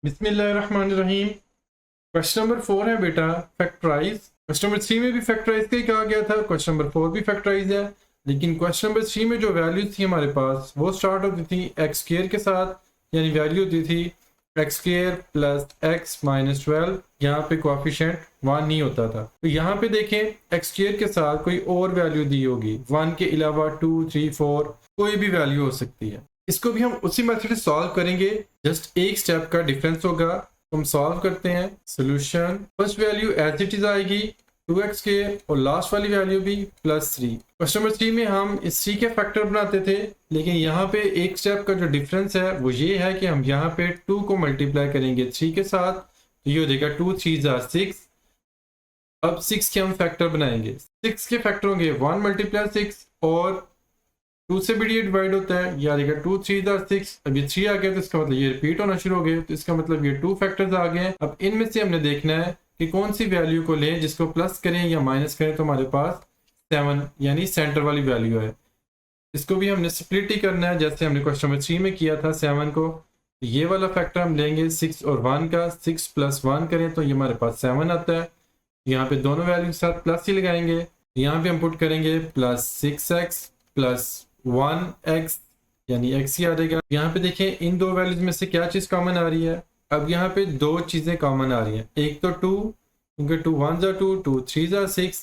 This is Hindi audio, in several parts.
बिस्मिल्लाहिर्रहमानिर्रहीम। क्वेश्चन नंबर 4 है बेटा फैक्टराइज। क्वेश्चन नंबर 3 में भी फैक्टराइज का ही कहा गया था, क्वेश्चन नंबर 4 भी फैक्टराइज है। लेकिन क्वेश्चन नंबर 3 में जो वैल्यूज थी हमारे पास वो स्टार्ट होती थी एक्स स्क्वायर के साथ, यानी वैल्यू होती थी x square plus x minus 12। यहाँ पे कोएफिशिएंट 1 नहीं होता था। तो यहाँ पे देखें एक्स स्क्वायर के साथ कोई और वैल्यू दी होगी, 1 के अलावा 2, 3, 4 कोई भी वैल्यू हो सकती है। इसको भी हम उसी मेथड से सॉल्व करेंगे, जस्ट एक स्टेप का डिफरेंस होगा। तो हम सॉल्व करते हैं। Solution, first value as it is आएगी 2x स्क्वायर और लास्ट वाली वैल्यू भी +3। क्वेश्चन नंबर 3 में हम इस c के फैक्टर बनाते थे, लेकिन यहाँ पे एक स्टेप का जो डिफरेंस है वो ये है कि हम यहाँ पे 2 को मल्टीप्लाई करेंगे 3 के साथ, तो ये हो जाएगा 2 3 6। अब 6 के हम फैक्टर बनाएंगे, 6 के फैक्टर होंगे 1 × 6 और 2 से भी ये डिवाइड होता है, ये आ जाएगा 2 3 6। अब ये 3 आ गया तो इसका मतलब ये रिपीट होना शुरू हो गए, तो इसका मतलब ये 2 फैक्टर्स आ गए। अब इनमें से हमने देखना है कि कौन सी वैल्यू को लें, जिसको प्लस करें या माइनस करें। तो हमारे पास 7 यानी सेंटर वाली वैल्यू है। इसको भी हमने स्प्लिट ही करना है, जैसे हमने क्वेश्चन नंबर 3 में किया था 7 को। तो ये वाला फैक्टर हम लेंगे 6 और 1 का, 6 + 1 करें तो ये हमारे पास 7 आता है। यहाँ पे दोनों वैल्यू के साथ प्लस ही लगाएंगे। यहाँ पे हम पुट करेंगे +6x + 1x, यानी x ही आ जाएगा। यहाँ पे देखें इन दो वैल्यूज में से क्या चीज़ कॉमन आ रही है। अब यहाँ पे दो चीज़ें कॉमन आ रही हैं, एक तो 2, क्योंकि 2 1 = 2, 2 3 6,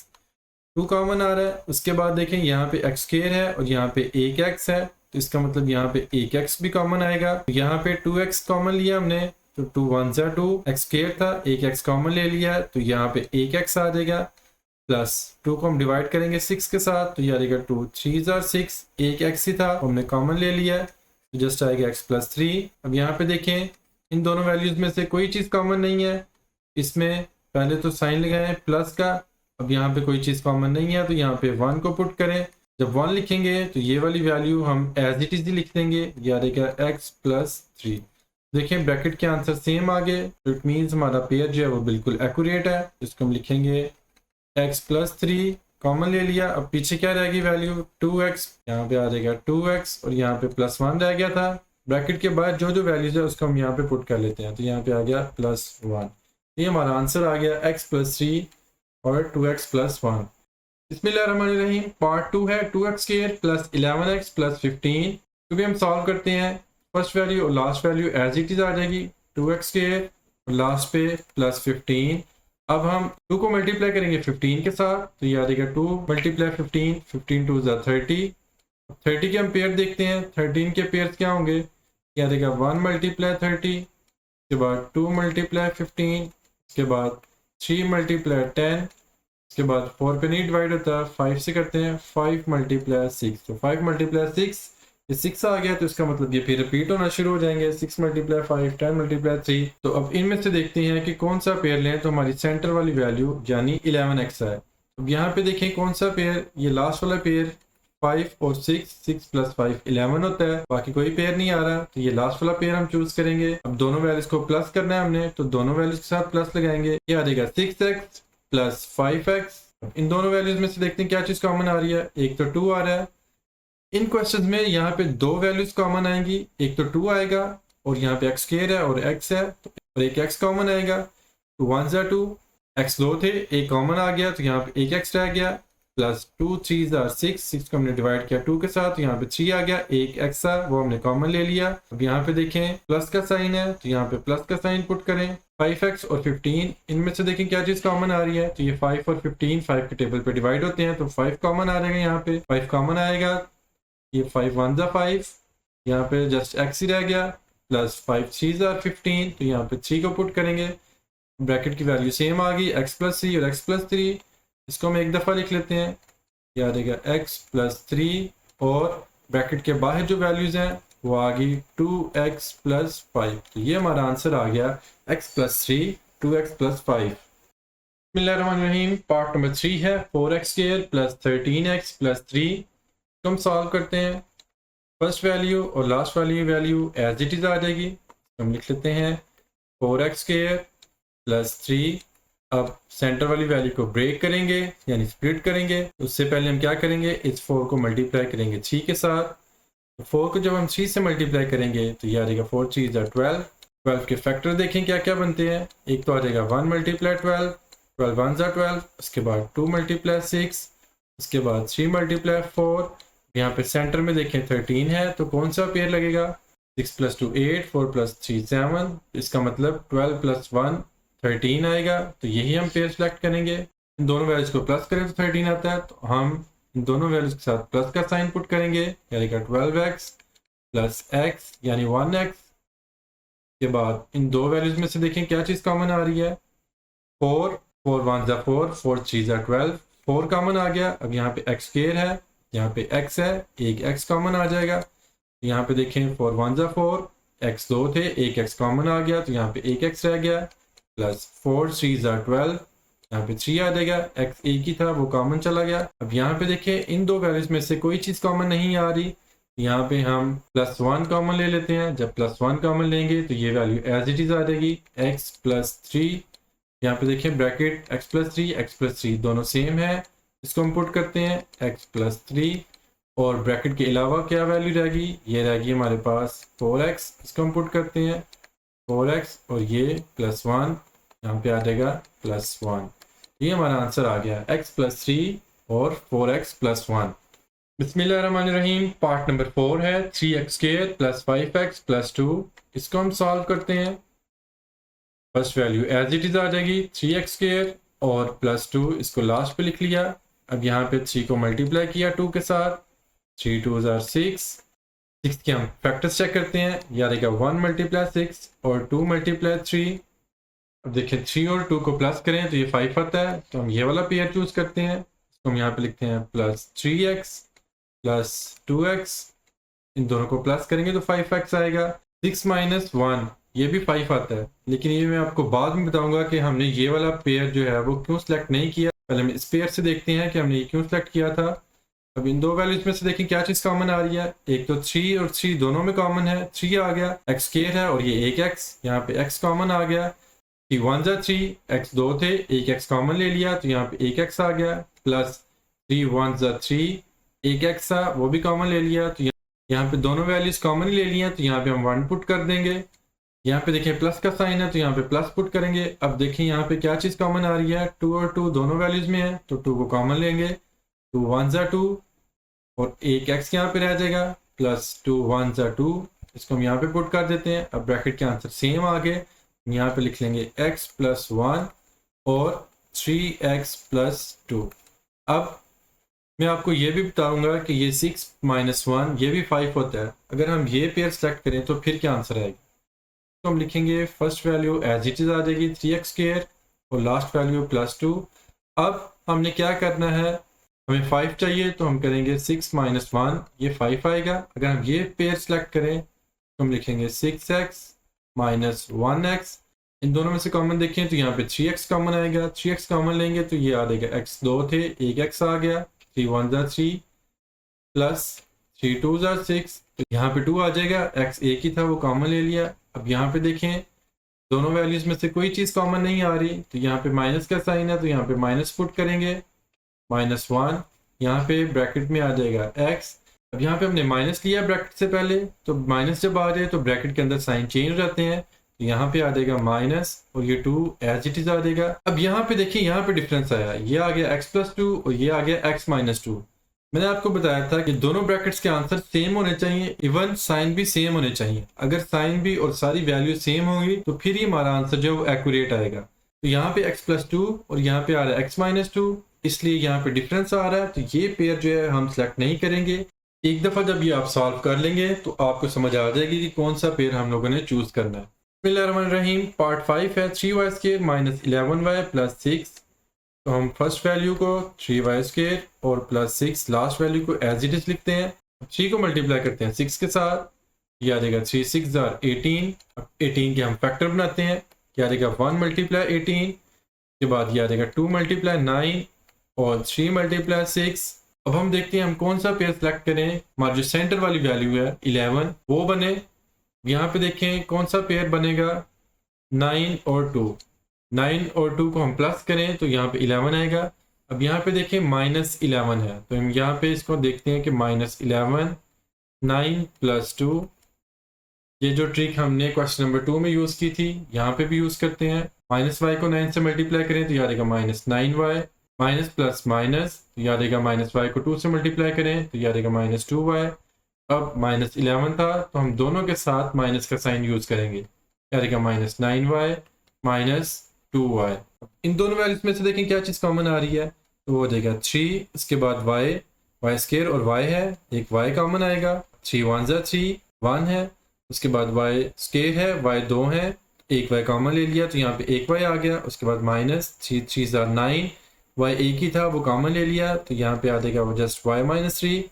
2 कॉमन आ रहा है। उसके बाद देखें यहाँ पे एक्स स्क्वायर है और यहाँ पे 1x है, तो इसका मतलब यहाँ पे 1x भी कॉमन आएगा। यहाँ पे 2x कॉमन लिया हमने, तो 2 1 = 2, एक्स स्क्वायर था, 1x कॉमन ले लिया, तो यहाँ पे 1x आ जाएगा। प्लस 2 को हम डिवाइड करेंगे 6 के साथ, तो ये आ जाएगा 2 3 6, 1x ही था हमने कॉमन ले लिया, तो जस्ट आएगा x + 3। अब यहाँ पे देखें इन दोनों वैल्यूज में से कोई चीज़ कॉमन नहीं है। इसमें पहले तो साइन लगाएं प्लस का, अब यहाँ पे कोई चीज़ कॉमन नहीं है, तो यहाँ पे 1 को पुट करें। जब 1 लिखेंगे तो ये वाली वैल्यू हम एज इट इज ही लिख देंगे, ये आ जाएगा x + 3। देखें ब्रैकेट के आंसर सेम आ गए, तो इट मीन्स हमारा पेयर जो है वो बिल्कुल एक्यूरेट है। इसको हम लिखेंगे x + 3 कॉमन ले लिया। अब पीछे क्या रहेगी वैल्यू 2x, यहाँ पे आ जाएगा 2x और यहाँ पे +1 रह गया था। ब्रैकेट के बाद जो जो वैल्यूज है उसको हम यहाँ पे पुट कर लेते हैं, तो यहाँ पे आ गया +1। ये हमारा आंसर आ गया x + 3 और 2x + 1। बिस्मिल्लाहिर्रहमानिर्रहीम। पार्ट 2 है 2x स्क्वायर + 11x + 15। तो भी हम सॉल्व करते हैं। फर्स्ट वैल्यू और last value as it is आ जाएगी 2x स्क्वायर और लास्ट पे +15। अब हम 2 को मल्टीप्लाई करेंगे 15 के साथ, तो ये आ जाएगा 2 × 15, 15 2 = 30। 30 के हम पेयर देखते हैं, 13 के पेयर क्या होंगे, ये आ जाएगा 1 × 30, उसके बाद 2 × 15, उसके बाद 3 × 10, उसके बाद 4 पे नहीं डिवाइड होता, 5 से करते हैं, 5 × 6, तो 5 × 6 ये 6 आ गया, तो इसका मतलब ये फिर रिपीट होना शुरू हो जाएंगे, 6 × 5, 10 × 3। तो अब इनमें से देखते हैं कि कौन सा पेयर लें, तो हमारी सेंटर वाली वैल्यू यानी 11x है। अब यहाँ पे देखें कौन सा पेयर, ये लास्ट वाला पेयर 5 और 6, 6 + 5 11 होता है, बाकी कोई पेयर नहीं आ रहा, तो ये लास्ट वाला पेयर हम चूज करेंगे। अब दोनों वैल्यूज को प्लस करना है हमने, तो दोनों वैल्यूज के साथ प्लस लगाएंगे, ये आ जाएगा 6x + 5x। इन दोनों वैल्यूज में से देखते हैं क्या चीज कॉमन आ रही है, एक तो 2 आ रहा है। इन क्वेश्चंस में यहाँ पे दो वैल्यूज कॉमन आएंगी, एक तो 2 आएगा और यहाँ पे x स्क्वायर है और x है, और एक x कॉमन आएगा। 2 1 = 2, x दो थे, एक कॉमन आ गया, तो यहाँ पे एक x रह गया, प्लस 2 3 6, 6 को हमने डिवाइड किया 2 के साथ, तो यहाँ पे 3 आ गया, एक x था वो हमने कॉमन ले लिया। अब यहाँ पे देखें प्लस का साइन है, तो यहाँ पे प्लस का साइन पुट करें। 5x और 15, इनमें से देखें क्या चीज कॉमन आ रही है, तो ये 5 और 15 5 के टेबल पे डिवाइड होते हैं, तो 5 कॉमन आ जाएगा, यहाँ पे 5 कॉमन आएगा, ये 5 1 = 5, यहाँ पे जस्ट x ही रह गया, प्लस 5 3 = 15, तो यहाँ पे 3 को पुट करेंगे। ब्रैकेट की वैल्यू सेम आ गई, x + 3 और x + 3। इसको हम एक दफ़ा लिख लेते हैं, ये आ जाएगा x + 3 और ब्रैकेट के बाहर जो वैल्यूज हैं वो आ गई 2x + 5। तो ये हमारा आंसर आ गया x + 3 2x + 5। बिस्मिल्लाहिर्रहमानिर्रहीम। पार्ट नंबर 3 है 4x स्क्वायर + 13x + 3। हम सॉल्व करते हैं। फर्स्ट वैल्यू और लास्ट वाली वैल्यू एज इट इज आ जाएगी, हम लिख लेते हैं 4x स्क्वायर + 3। अब सेंटर वाली वैल्यू को ब्रेक करेंगे यानी स्प्लिट करेंगे। उससे पहले हम क्या करेंगे, इस 4 को मल्टीप्लाई करेंगे 3 के साथ। तो 4 को जब हम 3 से मल्टीप्लाई करेंगे तो ये आ जाएगा 4 3 = 12, 12 के फैक्टर देखें क्या क्या बनते हैं। एक तो आ जाएगा 1 मल्टीप्लाई 12, 12 वन ज़ा 12, उसके बाद 2 मल्टीप्लाई 6, उसके बाद 3 मल्टीप्लाई 4। यहाँ पे सेंटर में देखें 13 है, तो कौन सा पेयर लगेगा? 6 प्लस 2 8, 4 प्लस 3 7, इसका मतलब 12 प्लस 1 13 आएगा। तो यही हम पेयर सेलेक्ट करेंगे। इन दोनों वैल्यूज को प्लस करें तो 13 आता है, तो हम इन दोनों वैल्यूज के साथ प्लस का साइन पुट करेंगे, यानी कि 12x प्लस x यानी 1x। के बाद इन दो वैल्यूज में से देखें क्या चीज़ कॉमन आ रही है? 4, 4 वन ज़ा 4, 4 थ्री ज़ा 12, 4 कॉमन आ गया। अब यहाँ पे x स्क्वायर है, यहाँ पे x है, एक x कॉमन आ जाएगा। यहाँ पे देखें 4 वन ज़ा 4, x 2 थे, एक x कॉमन आ गया, तो यहाँ पे एक x रह गया, प्लस 4 थ्री ज़ा 12, यहाँ पे 3 आ जाएगा, x एक ही था वो कॉमन चला गया। अब यहाँ पे देखें इन दो वैल्यूज में से कोई चीज़ कॉमन नहीं आ रही, यहाँ पे हम प्लस 1 कॉमन ले लेते हैं। जब प्लस 1 कॉमन लेंगे तो ये वैल्यू एज इट इज़ आ जाएगी, x प्लस 3। यहाँ पे देखिए bracket x plus 3, x plus 3 दोनों सेम है, इसको हम पुट करते हैं x प्लस 3, और ब्रैकेट के अलावा क्या वैल्यू रहेगी? ये रहेगी हमारे पास 4x, इसको हम पुट करते हैं 4x, और ये प्लस 1 यहाँ पे आ जाएगा प्लस 1। ये हमारा आंसर आ गया x प्लस 3 और 4x प्लस 1। बिस्मिल्लाहिर्रहमानिर्रहीम। पार्ट नंबर 4 है 3x square plus 5x plus 2। इसको हम सॉल्व करते हैं। First value as it is आ जाएगी 3x स्क्वायर और प्लस 2, इसको लास्ट पे लिख लिया। अब यहाँ पे 3 को मल्टीप्लाई किया 2 के साथ, 3 2 ज़ा 6। 6 के हम फैक्टर्स चेक करते हैं, यह रहेगा 1 मल्टीप्लाई 6 और 2 मल्टीप्लाई 3। अब देखिए 3 और 2 को प्लस करें तो ये 5 आता है, तो हम ये वाला पेयर चूज करते हैं। इसको हम यहाँ पे लिखते हैं प्लस 3x प्लस 2x, इन दोनों को प्लस करेंगे तो 5x आएगा। 6 माइनस 1 ये भी 5 आता है, लेकिन ये मैं आपको बाद में बताऊंगा कि हमने ये वाला पेयर जो है वो क्यों सिलेक्ट नहीं किया। पहले हम इस पेयर से देखते हैं कि हमने ये क्यों सिलेक्ट किया था। अब इन दो वैल्यूज में से देखें क्या चीज़ कॉमन आ रही है। एक तो 3 और 3 दोनों में कॉमन है, 3 आ गया, x स्क्वायर है और ये एक x, यहाँ पे x कॉमन आ गया। 3 वन ज़ा 3, x 2 थे, एक x कॉमन ले लिया तो यहाँ पे एक x आ गया, प्लस 3 वन ज़ा 3, एक x था वो भी कॉमन ले लिया, तो यहाँ पे दोनों वैल्यूज कॉमन ले लिया, तो यहाँ पे हम 1 पुट कर देंगे। यहाँ पे देखें प्लस का साइन है तो यहाँ पे प्लस पुट करेंगे। अब देखें यहाँ पे क्या चीज़ कॉमन आ रही है, 2 और 2 दोनों वैल्यूज में है, तो 2 को कॉमन लेंगे, 2 वन ज़ा 2 और एक x यहाँ पे रह जाएगा, प्लस 2 वन ज़ा 2, इसको हम यहाँ पे पुट कर देते हैं। अब ब्रैकेट के आंसर सेम आ गए, यहाँ पे लिख लेंगे x प्लस 1 और 3x प्लस 2। अब मैं आपको ये भी बताऊंगा कि ये 6 माइनस 1 ये भी 5 होता है। अगर हम ये पेयर सेलेक्ट करें तो फिर क्या आंसर आएगा? तो हम लिखेंगे first value as it is आ जाएगी 3x स्क्वायर और लास्ट वैल्यू प्लस 2। अब हमने क्या करना है, हमें 5 चाहिए तो हम करेंगे 6 माइनस 1, ये 5 आएगा। अगर हम ये पेयर सेलेक्ट करें तो हम लिखेंगे 6x माइनस 1x। इन दोनों में से कॉमन देखें तो यहाँ पे 3x कॉमन आएगा, 3x कॉमन लेंगे तो ये आ जाएगा, x 2 थे, एक x आ गया, 3 वन ज़ा 3 प्लस 3 टू ज़ा 6, तो यहाँ पे 2 आ जाएगा, x एक ही था वो कॉमन ले लिया। अब यहाँ पे देखें दोनों वैल्यूज में से कोई चीज़ कॉमन नहीं आ रही, तो यहाँ पे माइनस का साइन है तो यहाँ पे माइनस पुट करेंगे, -1 यहाँ पे ब्रैकेट में आ जाएगा x। अब यहाँ पे हमने माइनस लिया ब्रैकेट से पहले, तो माइनस जब आ जाए तो ब्रैकेट के अंदर साइन चेंज हो जाते हैं, तो यहाँ पे आ जाएगा माइनस और ये 2 एज इट इज आ जाएगा। अब यहाँ पे देखिए यहाँ पे डिफरेंस आया, ये आ गया x प्लस 2 और ये आ गया x माइनस 2। मैंने आपको बताया था कि दोनों ब्रैकेट्स के आंसर सेम होने चाहिए, इवन साइन भी सेम होने चाहिए। अगर साइन भी और सारी वैल्यू सेम होंगी तो फिर ही हमारा आंसर जो है वो एक्यूरेट आएगा। तो यहाँ पे x प्लस 2 और यहाँ पे आ रहा है x माइनस 2, इसलिए यहाँ पे डिफरेंस आ रहा है, तो ये पेयर जो है हम सेलेक्ट नहीं करेंगे। एक दफ़ा जब ये आप सॉल्व कर लेंगे तो आपको समझ आ जाएगी कि कौन सा पेयर हम लोगों ने चूज करना है। बिस्मिल्लाहिर्रहमानिर्रहीम। पार्ट 5 है 3y square minus 11y plus 6। तो हम फर्स्ट वैल्यू को 3y स्क्वायर और प्लस 6 लास्ट वैल्यू को एज इट इज लिखते हैं। 3 को मल्टीप्लाई करते हैं 6 के साथ, ये आ जाएगा 3 6 ज़ार 18। अब 18 के हम फैक्टर बनाते हैं, क्या आ जाएगा 1 मल्टीप्लाई 18 के बाद ये आ जाएगा 2 मल्टीप्लाई 9 और 3 मल्टीप्लाई 6। अब हम देखते हैं हम कौन सा पेयर सेलेक्ट करें। हमारी जो सेंटर वाली वैल्यू है 11 वो बने। यहाँ पे देखें कौन सा पेयर बनेगा, 9 और 2। 9 और 2 को हम प्लस करें तो यहाँ पे 11 आएगा। अब यहाँ पे देखें -11 है, तो हम यहाँ पे इसको देखते हैं कि -11 9 प्लस 2 ये जो ट्रिक हमने क्वेश्चन नंबर 2 में यूज़ की थी यहाँ पे भी यूज़ करते हैं। माइनस वाई को 9 से मल्टीप्लाई करें तो याद आएगा -9y, माइनस प्लस माइनस तो याद आएगा -y को 2 से मल्टीप्लाई करें तो याद आएगा -2y। अब -11 था तो हम दोनों के साथ माइनस का साइन यूज़ करेंगे, याद आएगा -9y -2y। इन दोनों वैल्यूज में से देखें क्या चीज़ कॉमन आ रही है, तो वो हो जाएगा 3, इसके बाद y स्केयर और y है, एक y कॉमन आएगा, 3 1 ज़ा 3 1 है, उसके बाद y स्केयर है, y 2 है, एक y कॉमन ले लिया तो यहाँ पे एक y आ गया, उसके बाद -3 3 ज़ा 9, y एक ही था वो कॉमन ले लिया तो यहाँ पे आ जाएगा वो जस्ट y -3।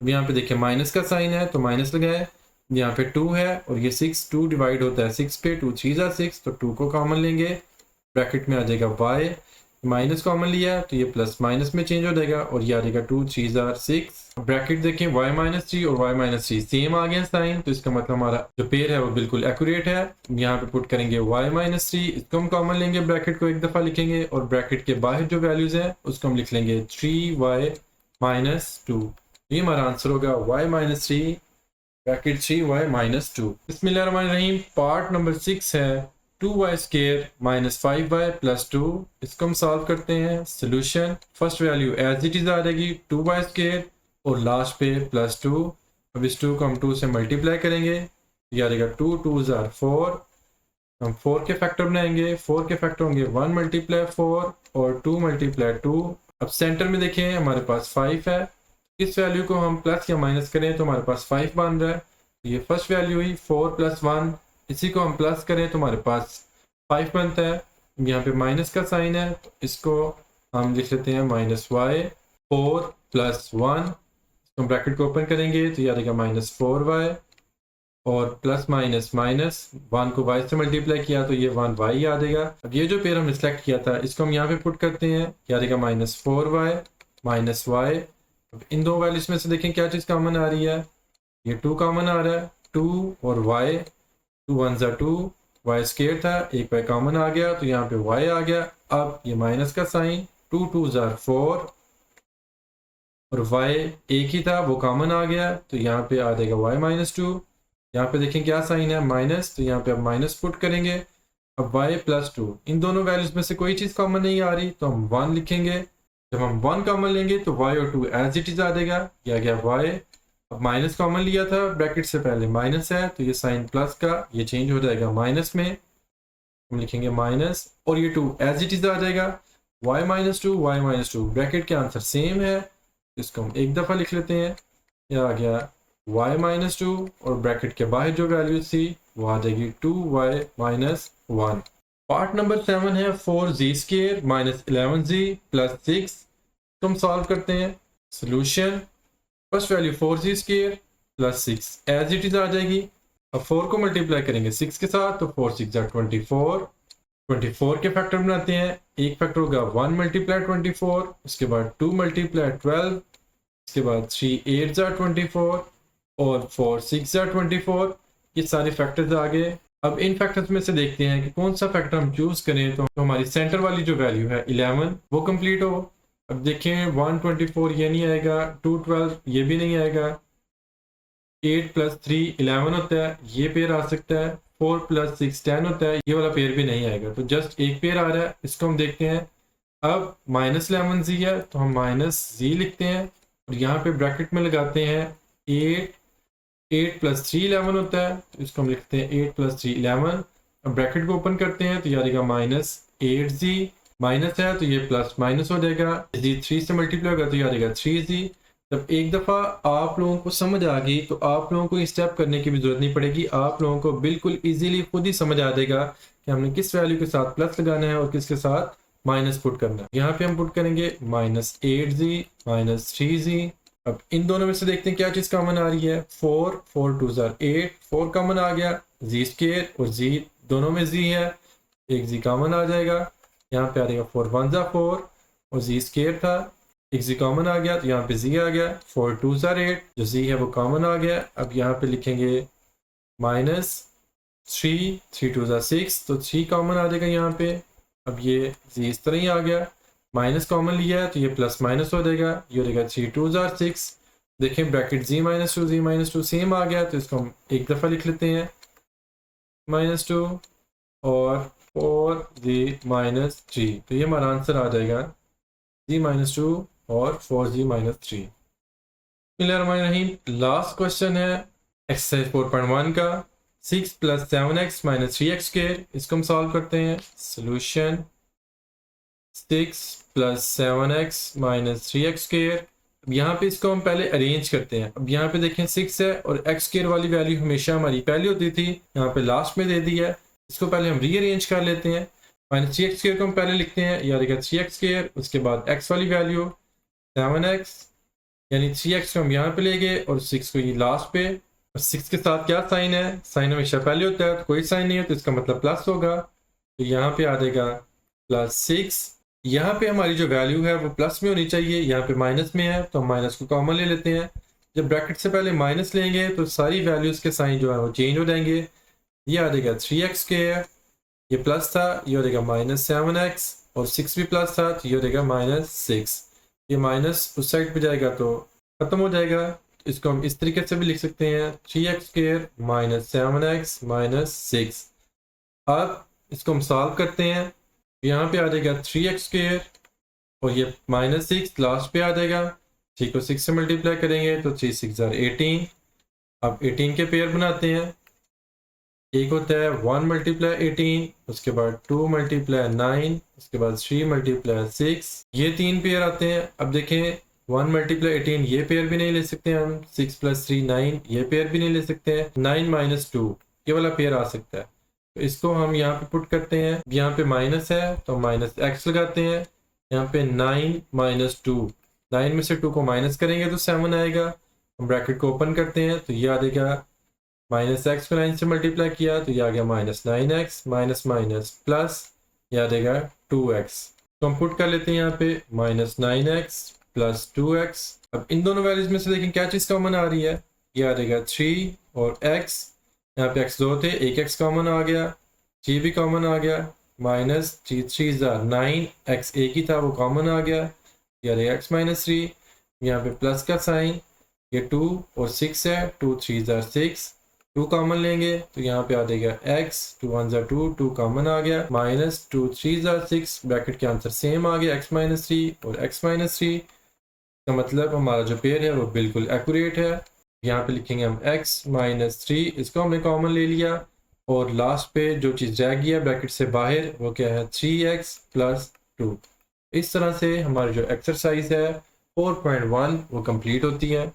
अब यहाँ पे देखिए माइनस का साइन है तो माइनस लगाए, यहाँ पे 2 है और ये 6, 2 डिवाइड होता है 6 पे, 2 3 ज़ा 6 तो 2 को कॉमन लेंगे, ब्रैकेट में आ जाएगा y, माइनस कॉमन लिया तो ये प्लस माइनस में चेंज हो जाएगा और ये आ जाएगा 2 3 ज़ा 6। ब्रैकेट देखें y -3 और y -3 सेम आ गया साइन, तो इसका मतलब हमारा जो पेयर है वो बिल्कुल एक्यूरेट है। यहाँ पे पुट करेंगे y -3, इसको हम कॉमन लेंगे, ब्रैकेट को एक दफ़ा लिखेंगे और ब्रैकेट के बाहर जो वैल्यूज है उसको हम लिख लेंगे 3y -2। ये हमारा आंसर होगा y -3 ब्रैकेट 3y -2। बिस्मिल्लाहिर्रहमानिर्रहीम। पार्ट नंबर 6 है 2y स्केयर -5y + 2। इसको हम सॉल्व करते हैं। Solution, first value as it is आ जाएगी 2y स्केयर और लास्ट पे +2। अब इस 2 को हम 2 से मल्टीप्लाई करेंगे, ये आ जाएगा 2 2 ज़ा 4। हम 4 के फैक्टर बनाएंगे, 4 के फैक्टर होंगे 1 × 4 और 2 × 2। अब सेंटर में देखें हमारे पास 5 है, इस वैल्यू को हम प्लस या माइनस करें तो हमारे पास 5 बन रहा है, तो ये फर्स्ट वैल्यू हुई 4 + 1। इसी को हम प्लस करें तो हमारे पास 5 बनता है। यहाँ पे माइनस का साइन है तो इसको हम लिख लेते हैं -y 4 + 1। तो ब्रैकेट को ओपन करेंगे तो ये आ जाएगा -4y और प्लस माइनस माइनस 1 को y से मल्टीप्लाई किया तो ये 1y आ जाएगा। अब ये जो पेयर हमने सेलेक्ट किया था इसको हम यहाँ पे पुट करते हैं, ये आ जाएगा -4y -y। अब इन दो वैल्यूज में से देखें क्या चीज़ कॉमन आ रही है, ये 2 कॉमन आ रहा है, 2 और y, 2 1 ज़ा 2, y स्केयर था, एक y कॉमन आ गया तो यहाँ पे y आ गया। अब ये माइनस का साइन, 2 2 ज़ा 4 और y एक ही था वो कॉमन आ गया तो यहाँ पे आ जाएगा y -2। यहाँ पे देखें क्या साइन है माइनस, तो यहाँ पे अब माइनस पुट करेंगे। अब y +2, इन दोनों वैल्यूज में से कोई चीज़ कॉमन नहीं आ रही तो हम 1 लिखेंगे। जब हम 1 कॉमन लेंगे तो y और 2 एज इट इज आ जाएगा, ये आ गया y। अब माइनस कॉमन लिया था, ब्रैकेट से पहले माइनस है तो ये साइन प्लस का ये चेंज हो जाएगा माइनस में, हम लिखेंगे माइनस और ये 2 एज इट इज आ जाएगा, y -2 ब्रैकेट के आंसर सेम है, इसको हम एक दफ़ा लिख लेते हैं, यह आ गया y -2 और ब्रैकेट के बाहर जो वैल्यू थी वो आ जाएगी 2y -1। पार्ट नंबर 7 है 4z स्केयर -11z + 6। तो हम सॉल्व करते हैं। Solution, first value 4z square + 6 as it is आ जाएगी। अब 4 को मल्टीप्लाई करेंगे 6 के साथ तो 4 6 ज़ा 24, 24 के फैक्टर बनाते हैं। एक फैक्टर होगा 1 × 24, उसके बाद 2 × 12, इसके बाद 3 8 ज़ा 24 और 4 6 ज़ा 24। ये सारे फैक्टर्स आ गए। अब इन फैक्टर्स में से देखते हैं कि कौन सा फैक्टर हम चूज करें तो हमारी सेंटर वाली जो वैल्यू है 11 वो कंप्लीट हो। अब देखें 1 24 ये नहीं आएगा, 2 12 ये भी नहीं आएगा, 8 + 3 11 होता है, ये पेयर आ सकता है, 4 + 6 10 होता है, ये वाला पेयर भी नहीं आएगा, तो जस्ट एक पेयर आ रहा है, इसको हम देखते हैं। अब -11z है तो हम -z लिखते हैं और यहाँ पे ब्रैकेट में लगाते हैं 8 + 3 11 होता है, तो इसको हम लिखते हैं 8 + 3 11। अब ब्रैकेट को ओपन करते हैं तो ये आएगा -8z, माइनस है तो ये प्लस माइनस हो जाएगा, जी 3 से मल्टीप्लाई होगा तो ये आ जाएगा 3z। जब एक दफ़ा आप लोगों को समझ आ गई तो आप लोगों को स्टेप करने की भी ज़रूरत नहीं पड़ेगी, आप लोगों को बिल्कुल इजीली खुद ही समझ आ जाएगा कि हमने किस वैल्यू के साथ प्लस लगाना है और किसके साथ माइनस पुट करना है। यहाँ पे हम पुट करेंगे -8z -3z। अब इन दोनों में से देखते हैं क्या चीज़ कॉमन आ रही है, 4 4 2 ज़ा 8, 4 कॉमन आ गया, z स्केयर और z दोनों में z है, एक z कॉमन आ जाएगा, यहाँ पे आ जाएगा 4 1 ज़ा 4 और z स्केयर था, एक z कॉमन आ गया तो यहाँ पे z आ गया, 4 2 ज़ा 8 जो z है वो कॉमन आ गया। अब यहाँ पे लिखेंगे -3 3 2 ज़ा 6 तो 3 कॉमन आ जाएगा यहाँ पे। अब ये z इस तरह ही आ गया, माइनस कॉमन लिया है तो ये प्लस माइनस हो जाएगा, ये हो जाएगा 3 2 ज़ा 6। देखें ब्रैकेट z -2 सेम आ गया तो इसको हम एक दफ़ा लिख लेते हैं, -2 और 4z-3। तो ये हमारा आंसर आ जाएगा z-2 और 4z-3। लास्ट क्वेश्चन है एक्सरसाइज 4.1 का 6 + 7x - 3x²। इसको हम सॉल्व करते हैं। Solution 6 + 7x - 3x²। यहाँ पे इसको हम पहले अरेंज करते हैं। अब यहाँ पे देखें 6 है और x² वाली वैल्यू हमेशा हमारी पहले होती थी, यहाँ पे लास्ट में दे दी है। इसको पहले हम रीअरेंज कर लेते हैं। -3x² को हम पहले लिखते हैं, या रहेगा 3x², उसके बाद x वाली वैल्यू 7x, यानी 3x को हम यहाँ पे ले गए और 6 को ये लास्ट पे। और 6 के साथ क्या साइन है, साइन हमेशा पहले होता है, तो कोई साइन नहीं है तो इसका मतलब प्लस होगा। तो यहाँ पे आ जाएगा +6। यहाँ पे हमारी जो वैल्यू है वो प्लस में होनी चाहिए, यहाँ पे माइनस में है तो हम माइनस को कॉमन ले लेते हैं। जब ब्रैकेट से पहले माइनस लेंगे तो सारी वैल्यूज़ के साइन जो है वो चेंज हो जाएंगे। ये आ जाएगा 3x², ये प्लस था, ये हो जाएगा -7x, और 6 भी प्लस था तो ये हो जाएगा -6। ये माइनस उस साइड पे जाएगा तो ख़त्म हो जाएगा। इसको हम इस तरीके से भी लिख सकते हैं 3x² - 7x - 6। अब इसको हम सॉल्व करते हैं। यहाँ पे आ जाएगा 3x² और ये -6 लास्ट पे आ जाएगा। 3 को 6 से मल्टीप्लाई करेंगे तो 3 6 18। अब 18 के पेयर बनाते हैं। एक होता है 1 × 18, उसके बाद 2 × 9, उसके बाद 3 × 6, ये 3 पेयर आते हैं। अब देखें 1 × 18 ये पेयर भी नहीं ले सकते हम, 6 + 3 9 ये पेयर भी नहीं ले सकते हैं, 9 - 2 ये वाला पेयर आ सकता है। तो इसको हम यहाँ पे पुट करते हैं। यहाँ पे माइनस है तो -x लगाते हैं। यहाँ पे 9 - 2, 9 में से 2 को माइनस करेंगे तो 7 आएगा। हम ब्रैकेट को ओपन करते हैं तो ये आ जाएगा, -x को 9 से मल्टीप्लाई किया तो ये आ गया -9x, माइनस प्लस, ये आ जाएगा 2x। तो हम पुट कर लेते हैं यहाँ पे -9x + 2x। अब इन दोनों वैल्यूज में से देखें क्या चीज़ कॉमन आ रही है, ये आ जाएगा 3 और x। यहाँ पे x 2 थे, एक x कॉमन आ गया, 3 भी कॉमन आ गया, -3 3 9, x एक ही था वो कॉमन आ गया, ये रहेगा x - 3। यहाँ पे प्लस का साइन, ये 2 और 6 है, 2 3 6, 2 कॉमन लेंगे तो यहाँ पे आ जाएगा x, 2 1 2, 2 कॉमन आ गया, -2 3 6, ब्रैकेट के आंसर सेम आ गया x - 3 और x - 3। का मतलब हमारा जो पेयर है वो बिल्कुल एक्यूरेट है। यहाँ पे लिखेंगे हम x - 3, इसको हमने कॉमन ले लिया, और लास्ट पे जो चीज़ रह गया ब्रैकेट से बाहर वो क्या है 3x + 2। इस तरह से हमारी जो एक्सरसाइज है 4.1 वो कंप्लीट होती है।